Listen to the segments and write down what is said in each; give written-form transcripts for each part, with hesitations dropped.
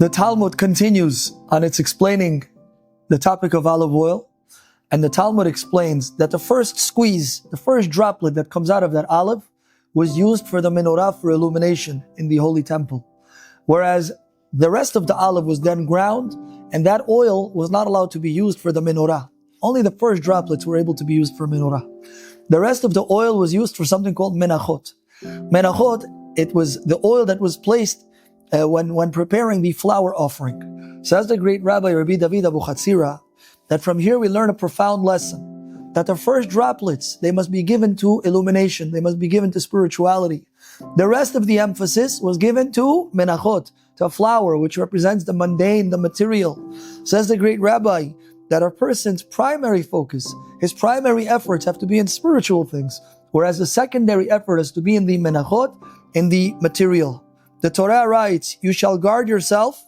The Talmud continues on its explaining the topic of olive oil, and the Talmud explains that the first squeeze, the first droplet that comes out of that olive was used for the menorah for illumination in the holy temple. Whereas the rest of the olive was then ground, and that oil was not allowed to be used for the menorah. Only the first droplets were able to be used for menorah. The rest of the oil was used for something called menachot. Menachot, it was the oil that was placed when preparing the flour offering. Says the great Rabbi Rabbi David Abu Chatzira, that from here we learn a profound lesson, that the first droplets, they must be given to illumination, they must be given to spirituality. The rest of the emphasis was given to menachot, to flour, which represents the mundane, the material. Says the great Rabbi, that a person's primary focus, his primary efforts have to be in spiritual things, whereas the secondary effort is to be in the menachot, in the material. The Torah writes, you shall guard yourself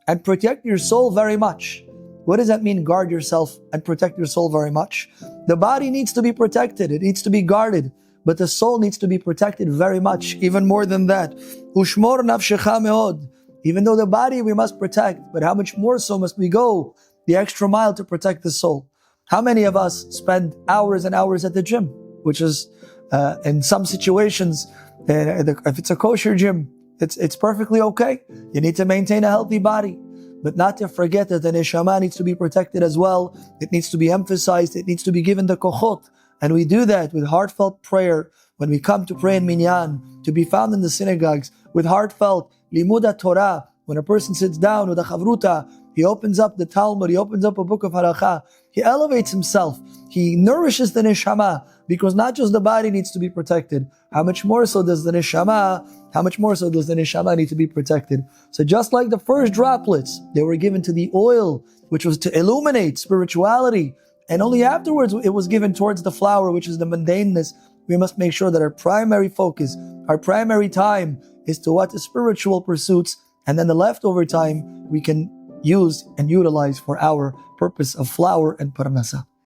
and protect your soul very much. What does that mean, guard yourself and protect your soul very much? The body needs to be protected, it needs to be guarded, but the soul needs to be protected very much, even more than that. Ushmor nafshecha meod. Even though the body we must protect, but how much more so must we go the extra mile to protect the soul? How many of us spend hours and hours at the gym, which is, in some situations, if it's a kosher gym, it's perfectly okay. You need to maintain a healthy body, but not to forget that the neshama needs to be protected as well. It needs to be emphasized. It needs to be given the kochot. And we do that with heartfelt prayer when we come to pray in minyan, to be found in the synagogues, with heartfelt limud Torah. When a person sits down with a chavruta, he opens up the Talmud, he opens up a book of Halacha, he elevates himself, he nourishes the neshama, because not just the body needs to be protected, how much more so does the neshama need to be protected? So just like the first droplets, they were given to the oil, which was to illuminate spirituality, and only afterwards it was given towards the flour, which is the mundaneness. We must make sure that our primary focus, our primary time is to what? The spiritual pursuits, and then the leftover time we can use and utilize for our purpose of flour and parnasa.